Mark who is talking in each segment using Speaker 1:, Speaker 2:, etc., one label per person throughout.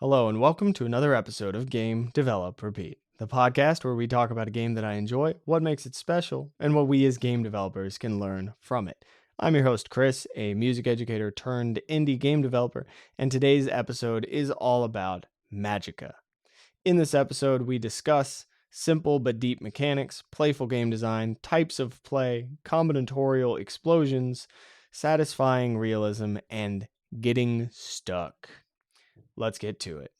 Speaker 1: Hello, and welcome to another episode of Game, Develop, Repeat, the podcast where we talk about a game that I enjoy, what makes it special, and what we as game developers can learn from it. I'm your host, Chris, a music educator turned indie game developer, and today's episode is all about Magicka. In this episode, we discuss simple but deep mechanics, playful game design, types of play, combinatorial explosions, satisfying realism, and getting stuck. Let's get to it.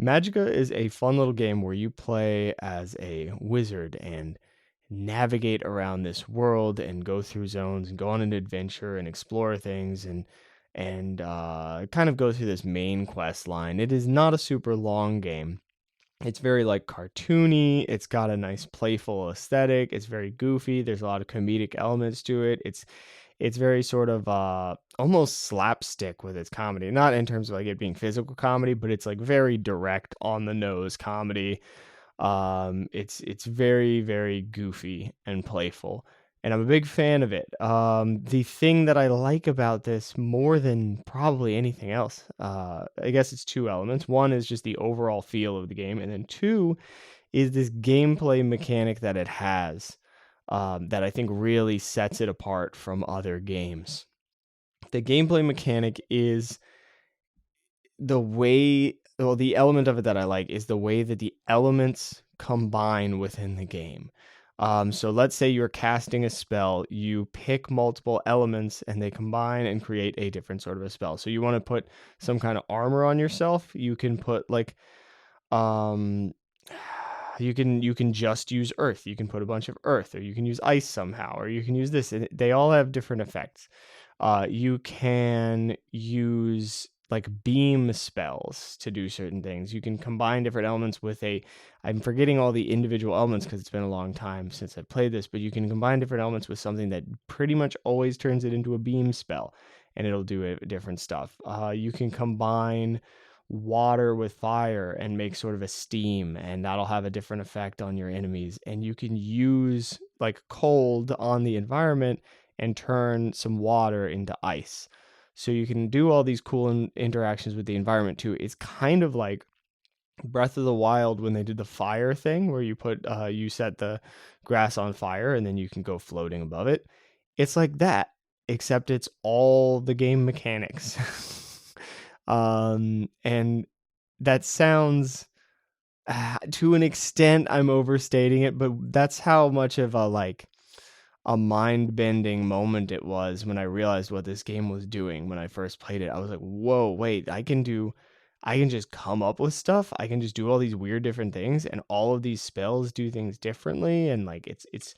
Speaker 1: Magicka is a fun little game where you play as a wizard and navigate around this world and go through zones and go on an adventure and explore things and kind of go through this main quest line. It is not a super long game. It's very like cartoony. It's got a nice playful aesthetic. It's very goofy. There's a lot of comedic elements to it. It's very sort of almost slapstick with its comedy. Not in terms of like it being physical comedy, but it's like very direct on the nose comedy. It's very, very goofy and playful, and I'm a big fan of it. The thing that I like about this more than probably anything else, I guess it's two elements. One is just the overall feel of the game, and then two is this gameplay mechanic that it has, that I think really sets it apart from other games. The gameplay mechanic is the element of it that I like is the way that the elements combine within the game. So let's say you're casting a spell, you pick multiple elements and they combine and create a different sort of a spell. So you want to put some kind of armor on yourself, you can put like you can just use earth. You can put a bunch of earth, or you can use ice somehow, or you can use this. And they all have different effects. You can use like beam spells to do certain things. You can combine different elements with I'm forgetting all the individual elements because it's been a long time since I've played this, but you can combine different elements with something that pretty much always turns it into a beam spell, and it'll do different stuff. You can combine water with fire and make sort of a steam, and that'll have a different effect on your enemies. And you can use like cold on the environment and turn some water into ice. So you can do all these cool interactions with the environment too. It's kind of like Breath of the Wild when they did the fire thing where you set the grass on fire and then you can go floating above it. It's like that, except it's all the game mechanics. And that sounds, to an extent, I'm overstating it, but that's how much of a mind-bending moment it was when I realized what this game was doing when I first played it. I was like, whoa, wait, I can just come up with stuff. I can just do all these weird different things, and all of these spells do things differently. And like, it's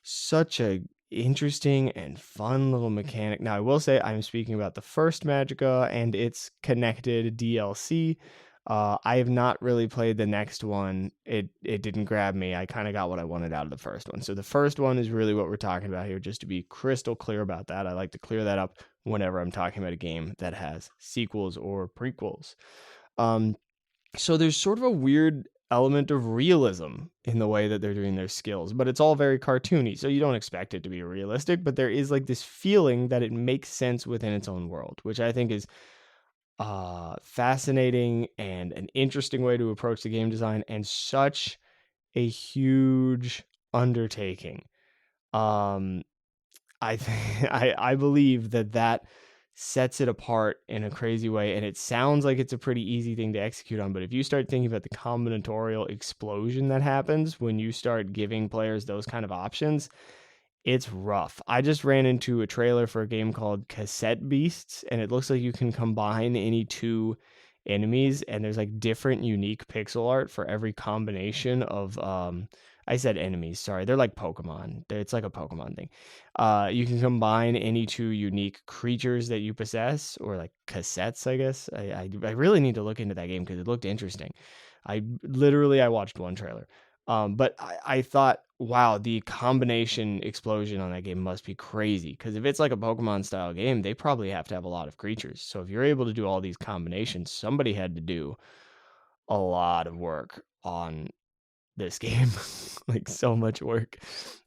Speaker 1: such a interesting and fun little mechanic. Now, I will say I'm speaking about the first Magicka and its connected DLC. I have not really played the next one. It didn't grab me. I kind of got what I wanted out of the first one. So the first one is really what we're talking about here, just to be crystal clear about that. I like to clear that up whenever I'm talking about a game that has sequels or prequels. So there's sort of a weird element of realism in the way that they're doing their skills, but it's all very cartoony, so you don't expect it to be realistic, but there is like this feeling that it makes sense within its own world, which I think is fascinating and an interesting way to approach the game design, and such a huge undertaking. I believe that sets it apart in a crazy way, and it sounds like it's a pretty easy thing to execute on, but if you start thinking about the combinatorial explosion that happens when you start giving players those kind of options, it's rough. I just ran into a trailer for a game called Cassette Beasts, and it looks like you can combine any two enemies, and there's like different unique pixel art for every combination of I said enemies, sorry. They're like Pokemon. It's like a Pokemon thing. You can combine any two unique creatures that you possess, or like cassettes, I guess. I really need to look into that game because it looked interesting. I watched one trailer. But I thought, wow, the combination explosion on that game must be crazy. Because if it's like a Pokemon style game, they probably have to have a lot of creatures. So if you're able to do all these combinations, somebody had to do a lot of work on this game. Like so much work.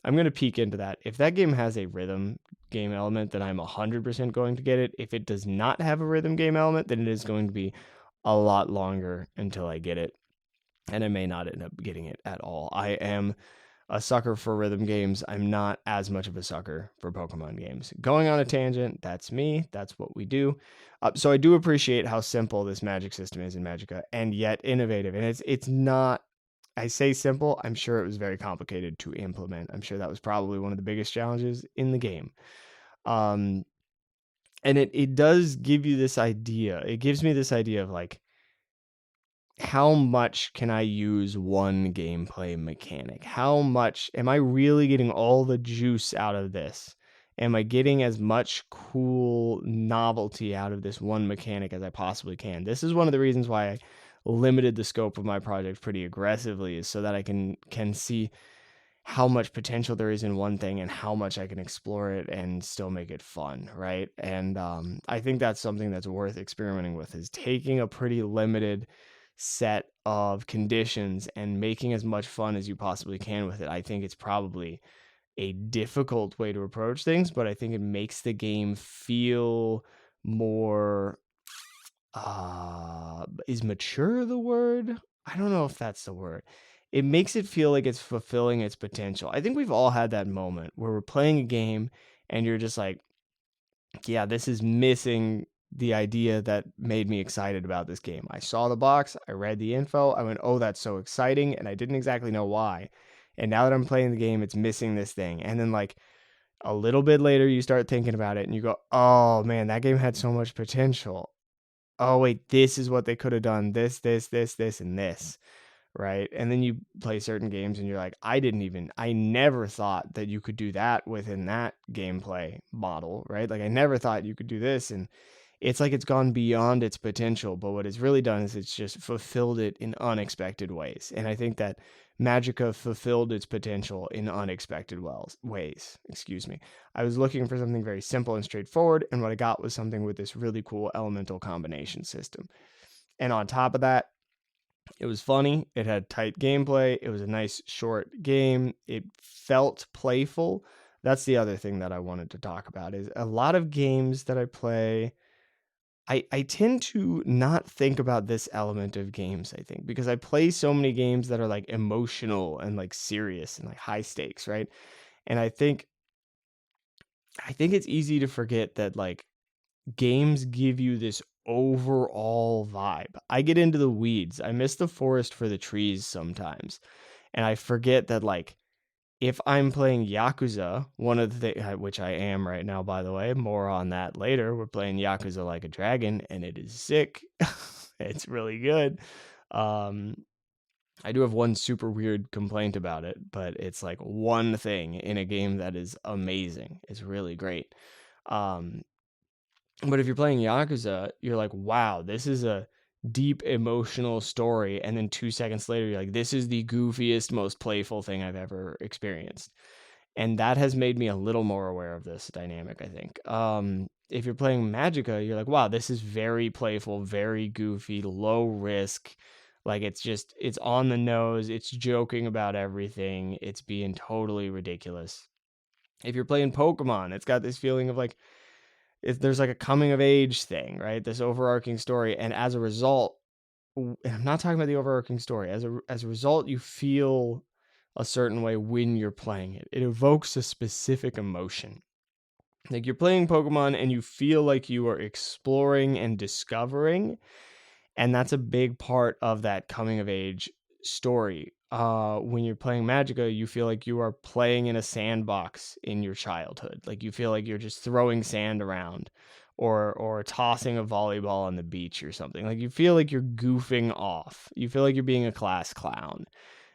Speaker 1: I'm going to peek into that. If that game has a rhythm game element, then I'm 100% going to get it. If it does not have a rhythm game element, then it is going to be a lot longer until I get it. And I may not end up getting it at all. I am a sucker for rhythm games. I'm not as much of a sucker for Pokemon games. Going on a tangent, that's me. That's what we do. So I do appreciate how simple this magic system is in Magicka, and yet innovative. And it's not. I say simple. I'm sure it was very complicated to implement. I'm sure that was probably one of the biggest challenges in the game. Um, and it does give you this idea. It gives me this idea of like, how much can I use one gameplay mechanic? How much am I really getting all the juice out of this? Am I getting as much cool novelty out of this one mechanic as I possibly can? This is one of the reasons why I limited the scope of my project pretty aggressively, is so that I can see how much potential there is in one thing and how much I can explore it and still make it fun, right? And I think that's something that's worth experimenting with, is taking a pretty limited set of conditions and making as much fun as you possibly can with it. I think it's probably a difficult way to approach things, but I think it makes the game feel more is mature the word? I don't know if that's the word. It makes it feel like it's fulfilling its potential. I think we've all had that moment where we're playing a game and you're just like, yeah, this is missing the idea that made me excited about this game. I saw the box, I read the info, I went, oh, that's so exciting, and I didn't exactly know why. And now that I'm playing the game, it's missing this thing. And then, like, a little bit later, you start thinking about it and you go, oh man, that game had so much potential. Oh, wait, this is what they could have done. This, and this. Right. And then you play certain games and you're like, I never thought that you could do that within that gameplay model. Right. Like, I never thought you could do this. And it's like it's gone beyond its potential. But what it's really done is it's just fulfilled it in unexpected ways. And I think that Magicka fulfilled its potential in unexpected ways. Excuse me. I was looking for something very simple and straightforward, and what I got was something with this really cool elemental combination system. And on top of that, it was funny. It had tight gameplay. It was a nice short game. It felt playful. That's the other thing that I wanted to talk about, is a lot of games that I play, I tend to not think about this element of games, I think, because I play so many games that are like emotional and like serious and like high stakes, right? And I think it's easy to forget that like games give you this overall vibe. I get into the weeds. I miss the forest for the trees sometimes. And I forget that like if I'm playing Yakuza, one of the things, which I am right now, by the way, more on that later. We're playing Yakuza Like a Dragon, and it is sick. It's really good. Um, I do have one super weird complaint about it, but it's like one thing in a game that is amazing. It's really great. Um, but if you're playing Yakuza, you're like, wow, this is a deep emotional story. And then 2 seconds later, you're like, this is the goofiest, most playful thing I've ever experienced. And that has made me a little more aware of this dynamic, I think. If you're playing Magicka, you're like, wow, this is very playful, very goofy, low risk. Like, it's on the nose. It's joking about everything. It's being totally ridiculous. If you're playing Pokemon, it's got this feeling of like, there's like a coming of age thing, right? This overarching story. And as a result, and I'm not talking about the overarching story. As a result, you feel a certain way when you're playing it. It evokes a specific emotion. Like, you're playing Pokemon and you feel like you are exploring and discovering, and that's a big part of that coming of age story. When you're playing Magicka, you feel like you are playing in a sandbox in your childhood. Like, you feel like you're just throwing sand around, or tossing a volleyball on the beach or something. Like, you feel like you're goofing off. You feel like you're being a class clown.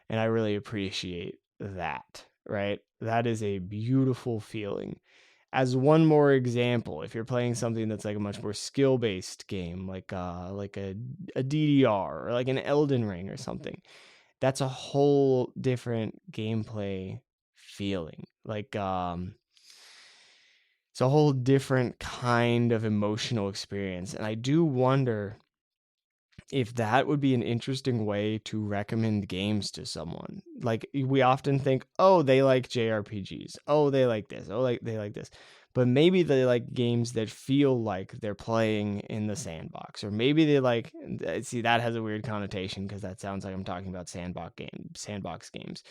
Speaker 1: And I really appreciate that, right? That is a beautiful feeling. As one more example, if you're playing something that's like a much more skill-based game, like a DDR or like an Elden Ring or something, that's a whole different gameplay feeling. Like it's a whole different kind of emotional experience. And I do wonder if that would be an interesting way to recommend games to someone. Like we often think, oh, they like JRPGs. Oh, they like this. Oh, like they like this. But maybe they like games that feel like they're playing in the sandbox, or maybe they like. See, that has a weird connotation because that sounds like I'm talking about sandbox games.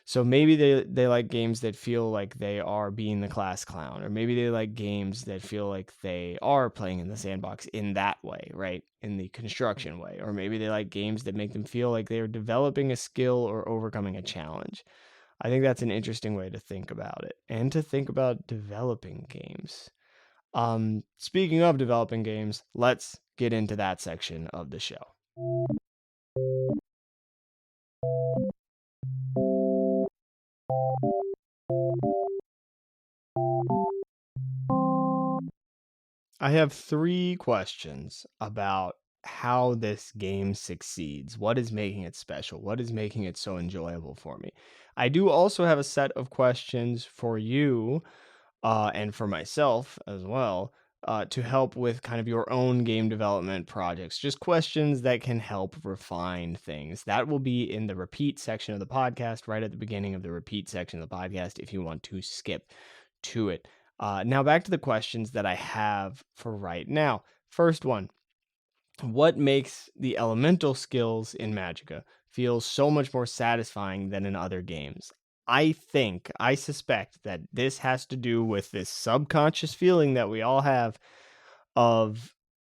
Speaker 1: So maybe they like games that feel like they are being the class clown, or maybe they like games that feel like they are playing in the sandbox in that way, right? In the construction way. Or maybe they like games that make them feel like they're developing a skill or overcoming a challenge. I think that's an interesting way to think about it and to think about developing games. Speaking of developing games, let's get into that section of the show. I have 3 questions about how this game succeeds. What is making it special? What is making it so enjoyable for me? I do also have a set of questions for you, and for myself as well, to help with kind of your own game development projects. Just questions that can help refine things. That will be in the repeat section of the podcast, right at the beginning of the repeat section of the podcast, if you want to skip to it. Now, back to the questions that I have for right now. First one: what makes the elemental skills in Magicka feel so much more satisfying than in other games? I suspect that this has to do with this subconscious feeling that we all have of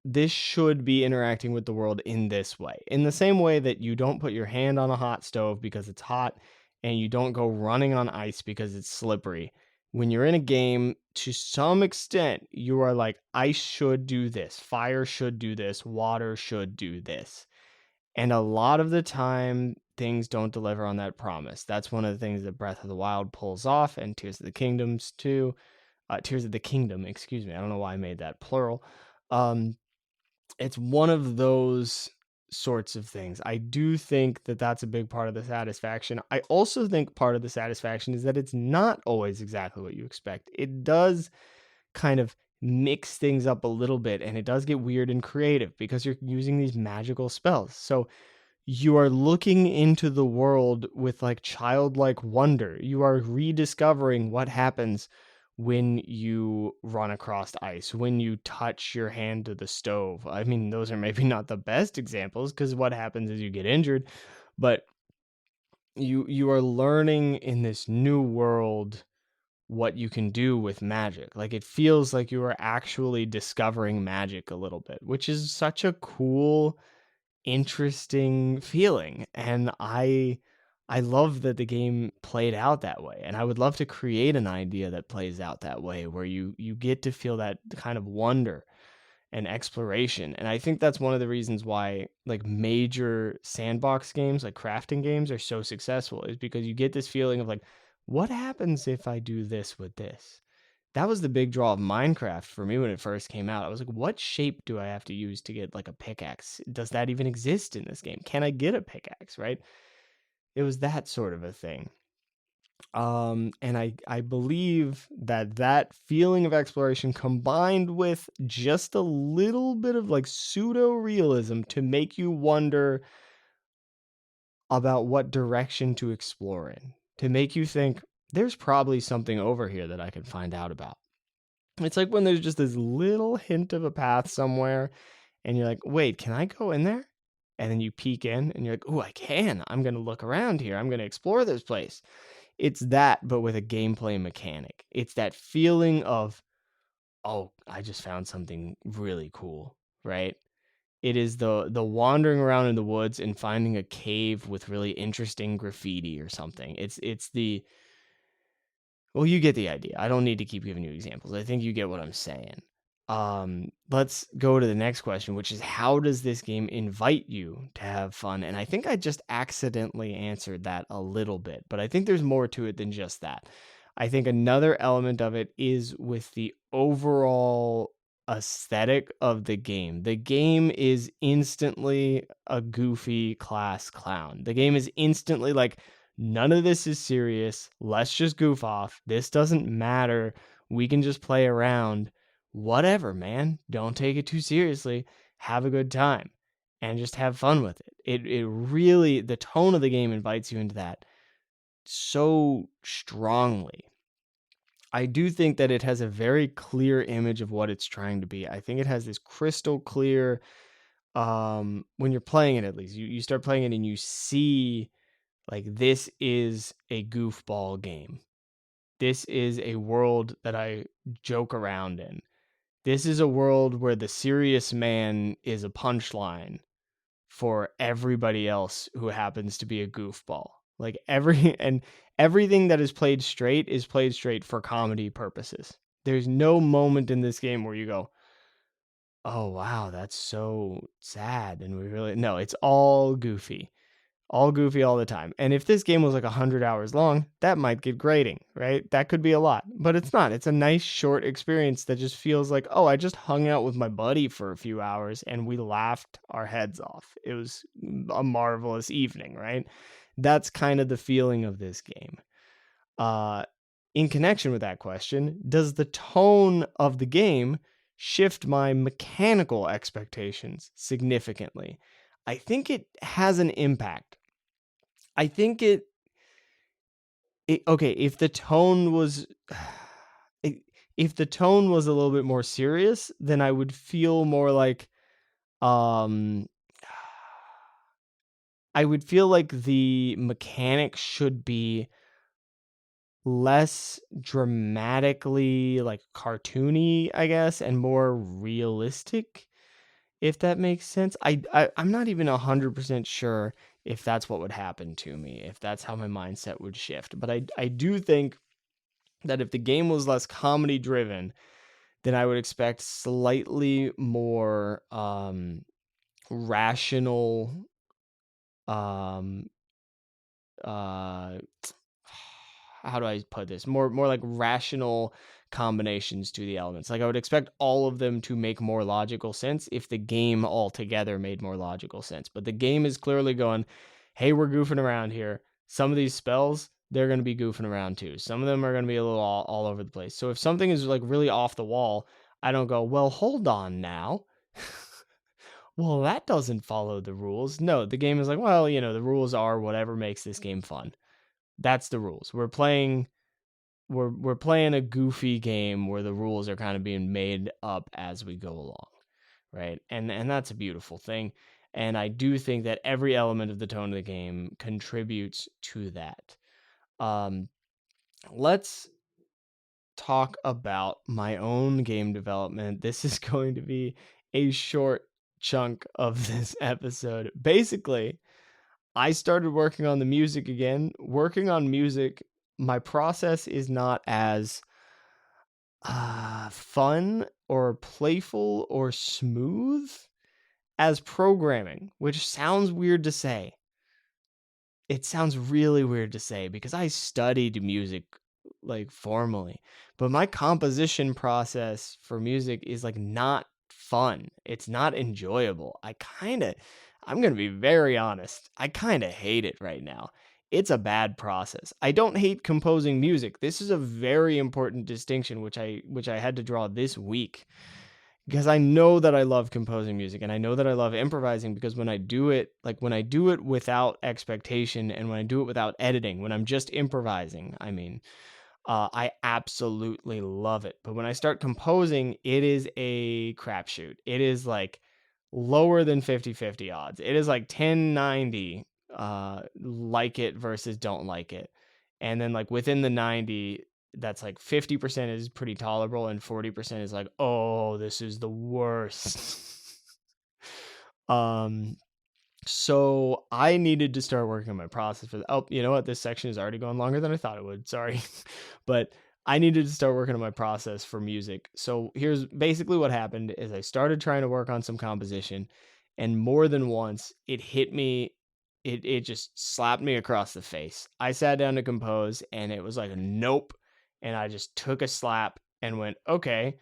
Speaker 1: this should be interacting with the world in this way. In the same way that you don't put your hand on a hot stove because it's hot, and you don't go running on ice because it's slippery. When you're in a game, to some extent, you are like, ice should do this, fire should do this, water should do this. And a lot of the time, things don't deliver on that promise. That's one of the things that Breath of the Wild pulls off, and Tears of the Kingdoms too. Tears of the Kingdom, excuse me. I don't know why I made that plural. Um, it's one of those sorts of things. I do think that that's a big part of the satisfaction. I also think part of the satisfaction is that it's not always exactly what you expect. It does kind of mix things up a little bit, and it does get weird and creative because you're using these magical spells. So you are looking into the world with like childlike wonder. You are rediscovering what happens when you run across ice, when you touch your hand to the stove. I mean, those are maybe not the best examples because what happens is you get injured, but you are learning in this new world what you can do with magic. Like it feels like you are actually discovering magic a little bit, which is such a cool, interesting feeling. And I love that the game played out that way, and I would love to create an idea that plays out that way, where you get to feel that kind of wonder and exploration. And I think that's one of the reasons why like major sandbox games like crafting games are so successful, is because you get this feeling of like, what happens if I do this with this? That was the big draw of Minecraft for me when it first came out. I was like, what shape do I have to use to get like a pickaxe? Does that even exist in this game? Can I get a pickaxe, right? It was that sort of a thing. And I believe that that feeling of exploration combined with just a little bit of like pseudo realism to make you wonder about what direction to explore in, to make you think there's probably something over here that I can find out about. It's like when there's just this little hint of a path somewhere, and you're like, wait, can I go in there? And then you peek in and you're like, oh, I can. I'm going to look around here. I'm going to explore this place. It's that, but with a gameplay mechanic. It's that feeling of, oh, I just found something really cool, right? It is the wandering around in the woods and finding a cave with really interesting graffiti or something. It's the, well, you get the idea. I don't need to keep giving you examples. I think you get what I'm saying. Let's go to the next question, which is, how does this game invite you to have fun? And I think I just accidentally answered that a little bit, but I think there's more to it than just that. I think another element of it is with the overall aesthetic of the game. The game is instantly a goofy class clown. The game is instantly like, none of this is serious. Let's just goof off. This doesn't matter. We can just play around. Whatever, man. Don't take it too seriously. Have a good time and just have fun with it. It really, the tone of the game invites you into that so strongly. I do think that it has a very clear image of what it's trying to be. I think it has this crystal clear, when you're playing it, at least you start playing it and you see like, this is a goofball game. This is a world that I joke around in. This is a world where the serious man is a punchline for everybody else who happens to be a goofball. Like, everything that is played straight for comedy purposes. There's no moment in this game where you go, "Oh wow, that's so sad," and we really no, it's all goofy. All goofy all the time. And if this game was like 100 hours long, that might get grating, right? That could be a lot, but it's not. It's a nice short experience that just feels like, oh, I just hung out with my buddy for a few hours and we laughed our heads off. It was a marvelous evening, right? That's kind of the feeling of this game. In connection with that question, does the tone of the game shift my mechanical expectations significantly? I think it has an impact. I think okay, if the tone was if the tone was a little bit more serious, then I would feel more like um I would feel like the mechanics should be less dramatically like cartoony, I guess, and more realistic, if that makes sense. I'm not even 100% sure if that's what would happen to me, if that's how my mindset would shift. But I do think that if the game was less comedy driven, then I would expect slightly more rational um uh how do I put this? More like rational combinations to the elements. Like, I would expect all of them to make more logical sense if the game altogether made more logical sense. But the game is clearly going, hey, we're goofing around here. Some of these spells, they're going to be goofing around too. Some of them are going to be a little all over the place. So if something is like really off the wall, I don't go, well, hold on now. Well, that doesn't follow the rules. No, the game is like, well, the rules are whatever makes this game fun. That's the rules. We're playing a goofy game where the rules are kind of being made up as we go along, right? And that's a beautiful thing. And I do think that every element of the tone of the game contributes to that. Let's talk about my own game development. This is going to be a short chunk of this episode. Basically, I started working on the music again. Working on music, my process is not as fun or playful or smooth as programming, which sounds weird to say. It sounds really weird to say because I studied music like formally, but my composition process for music is like not fun. It's not enjoyable. I'm going to be very honest. I kind of hate it right now. It's a bad process. I don't hate composing music. This is a very important distinction which I had to draw this week, because I know that I love composing music and I know that I love improvising, because when I do it, without expectation and when I do it without editing, when I'm just improvising, I absolutely love it. But when I start composing, it is a crapshoot. It is like lower than 50-50 odds. It is like 10-90, like it versus don't like it. And then like within the 90, that's like 50% is pretty tolerable and 40% is like, oh, this is the worst. um so I needed to start working on my process for oh, you know what? This section is already going longer than I thought it would. Sorry. But I needed to start working on my process for music. So here's basically what happened is I started trying to work on some composition, and more than once it hit me. It just slapped me across the face. I sat down to compose and it was like, nope. And I just took a slap and went, okay,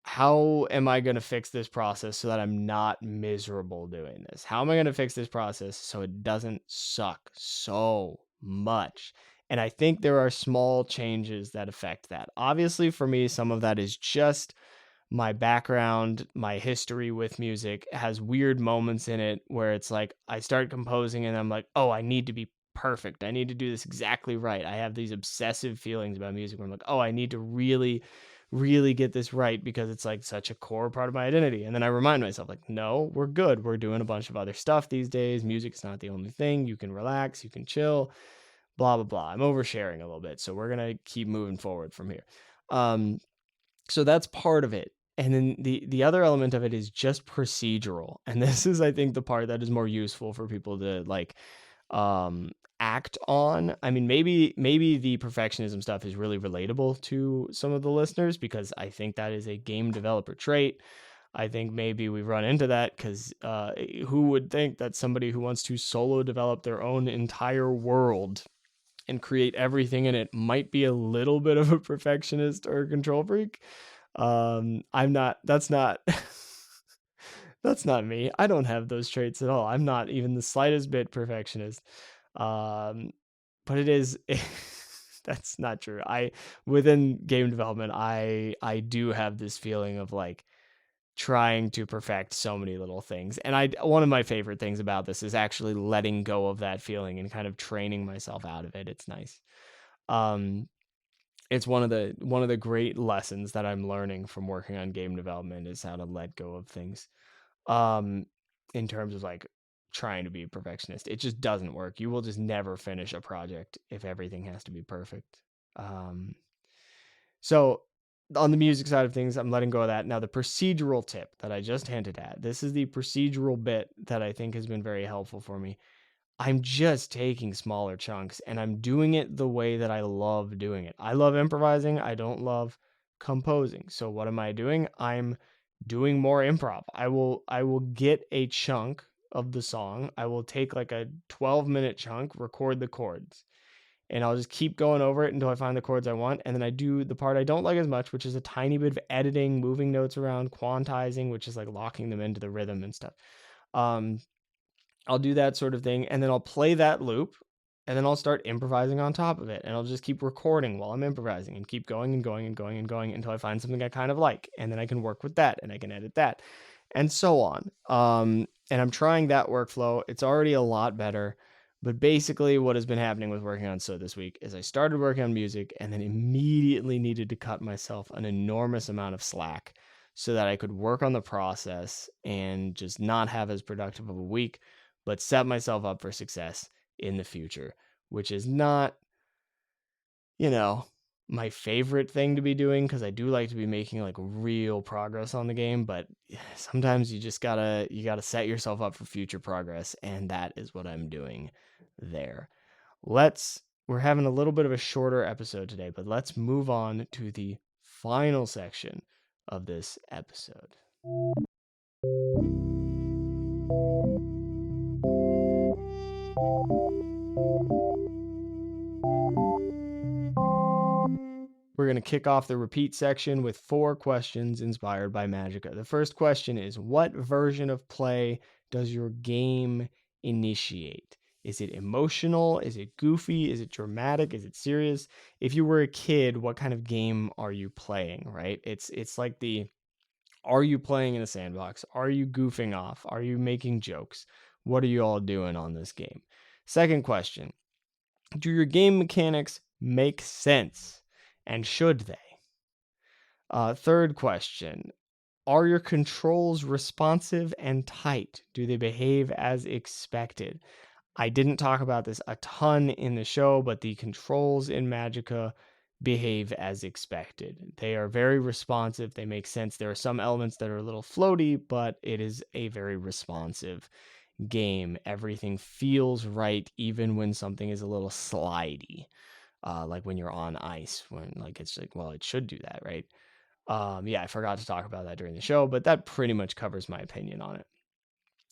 Speaker 1: how am I going to fix this process so that I'm not miserable doing this? How am I going to fix this process so it doesn't suck so much? And I think there are small changes that affect that. Obviously, for me, some of that is just my background, my history with music has weird moments in it where it's like I start composing and I'm like, oh, I need to be perfect. I need to do this exactly right. I have these obsessive feelings about music where I'm like, oh, I need to really, really get this right because it's like such a core part of my identity. And then I remind myself, like, no, we're good. We're doing a bunch of other stuff these days. Music's not the only thing. You can relax, you can chill, blah, blah, blah. I'm oversharing a little bit. So we're going to keep moving forward from here. So that's part of it. And then the other element of it is just procedural. And this is, I think, the part that is more useful for people to like act on. I mean, maybe the perfectionism stuff is really relatable to some of the listeners because I think that is a game developer trait. I think maybe we run into that because who would think that somebody who wants to solo develop their own entire world and create everything in it might be a little bit of a perfectionist or a control freak. I'm not, that's not, that's not me. I don't have those traits at all. I'm not even the slightest bit perfectionist. But it is, that's not true. Within game development, I do have this feeling of like trying to perfect so many little things. And one of my favorite things about this is actually letting go of that feeling and kind of training myself out of it. It's nice. It's one of the great lessons that I'm learning from working on game development is how to let go of things. In terms of like trying to be a perfectionist, it just doesn't work. You will just never finish a project if everything has to be perfect. So on the music side of things, I'm letting go of that. Now the procedural tip that I just hinted at, this is the procedural bit that I think has been very helpful for me. I'm just taking smaller chunks and I'm doing it the way that I love doing it. I love improvising. I don't love composing. So what am I doing? I'm doing more improv. I will get a chunk of the song. I will take like a 12-minute chunk, record the chords, and I'll just keep going over it until I find the chords I want. And then I do the part I don't like as much, which is a tiny bit of editing, moving notes around, quantizing, which is like locking them into the rhythm and stuff. I'll do that sort of thing, and then I'll play that loop, and then I'll start improvising on top of it, and I'll just keep recording while I'm improvising and keep going and going and going and going until I find something I kind of like, and then I can work with that, and I can edit that, and so on. And I'm trying that workflow. It's already a lot better, but basically what has been happening with working on So this week is I started working on music and then immediately needed to cut myself an enormous amount of slack so that I could work on the process and just not have as productive of a week, but set myself up for success in the future, which is not, my favorite thing to be doing because I do like to be making like real progress on the game, but sometimes you gotta set yourself up for future progress, and that is what I'm doing there. We're having a little bit of a shorter episode today, but let's move on to the final section of this episode. We're going to kick off the repeat section with 4 questions inspired by Magicka. The first question is, what version of play does your game initiate? Is it emotional? Is it goofy? Is it dramatic? Is it serious? If you were a kid, what kind of game are you playing, right? It's like are you playing in a sandbox? Are you goofing off? Are you making jokes? What are you all doing on this game? Second question, do your game mechanics make sense? And should they? Third question, are your controls responsive and tight? Do they behave as expected? I didn't talk about this a ton in the show, but the controls in Magicka behave as expected. They are very responsive. They make sense. There are some elements that are a little floaty, but it is a very responsive game. Everything feels right, even when something is a little slidey. Like when you're on ice, when like it's like, well, it should do that, right? Yeah, I forgot to talk about that during the show, but that pretty much covers my opinion on it.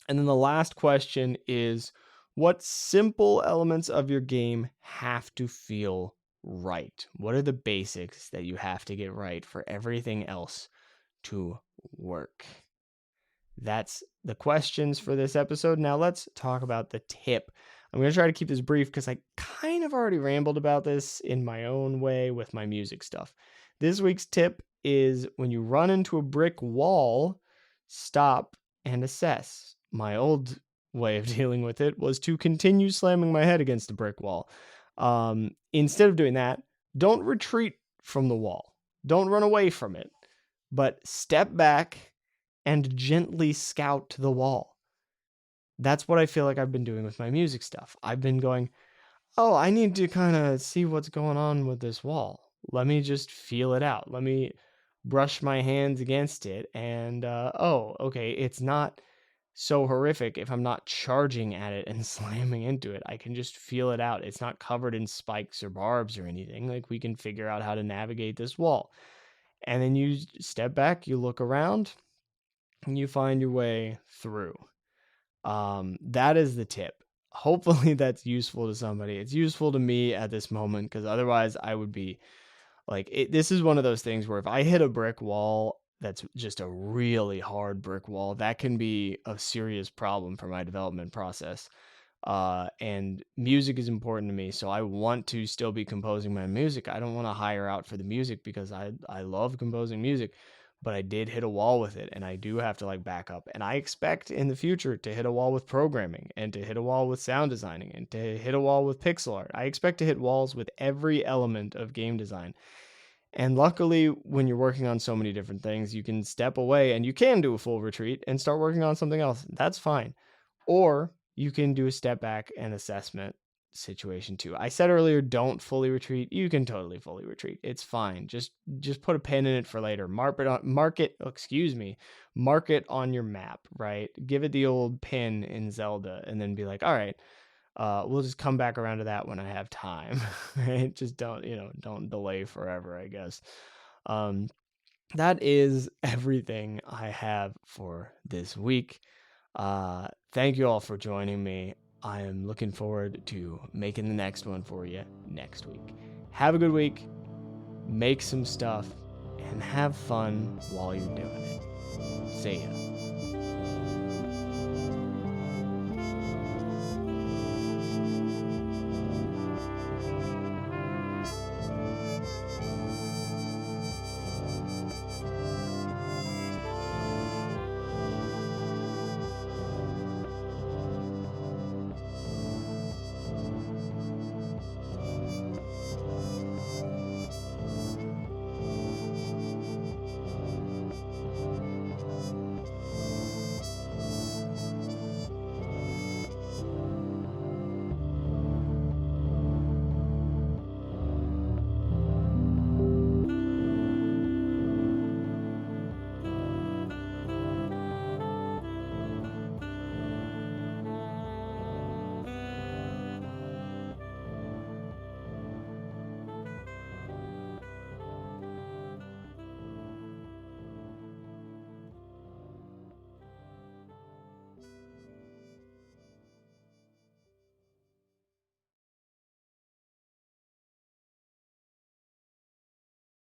Speaker 1: And then the last question is, what simple elements of your game have to feel right? What are the basics that you have to get right for everything else to work? That's the questions for this episode. Now let's talk about the tip. I'm going to try to keep this brief because I kind of already rambled about this in my own way with my music stuff. This week's tip is when you run into a brick wall, stop and assess. My old way of dealing with it was to continue slamming my head against the brick wall. Instead of doing that, don't retreat from the wall. Don't run away from it, but step back and gently scout the wall. That's what I feel like I've been doing with my music stuff. I've been going, oh, I need to kind of see what's going on with this wall. Let me just feel it out. Let me brush my hands against it. And, okay, it's not so horrific if I'm not charging at it and slamming into it. I can just feel it out. It's not covered in spikes or barbs or anything. Like, we can figure out how to navigate this wall. And then you step back, you look around, and you find your way through. That is the tip. Hopefully that's useful to somebody. It's useful to me at this moment because otherwise I would be like, this is one of those things where if I hit a brick wall that's just a really hard brick wall, that can be a serious problem for my development process. And music is important to me, so I want to still be composing my music. I don't want to hire out for the music because I love composing music, but I did hit a wall with it, and I do have to like back up. And I expect in the future to hit a wall with programming, and to hit a wall with sound designing, and to hit a wall with pixel art. I expect to hit walls with every element of game design. And luckily, when you're working on so many different things, you can step away and you can do a full retreat and start working on something else. That's fine. Or you can do a step back and assessment situation too. I said earlier, don't fully retreat. You can totally fully retreat. It's fine. Just put a pin in it for later. Mark it on your map, right? Give it the old pin in Zelda and then be like, all right, we'll just come back around to that when I have time. Right? Just don't delay forever, I guess. That is everything I have for this week. Thank you all for joining me. I am looking forward to making the next one for you next week. Have a good week, make some stuff, and have fun while you're doing it. See ya.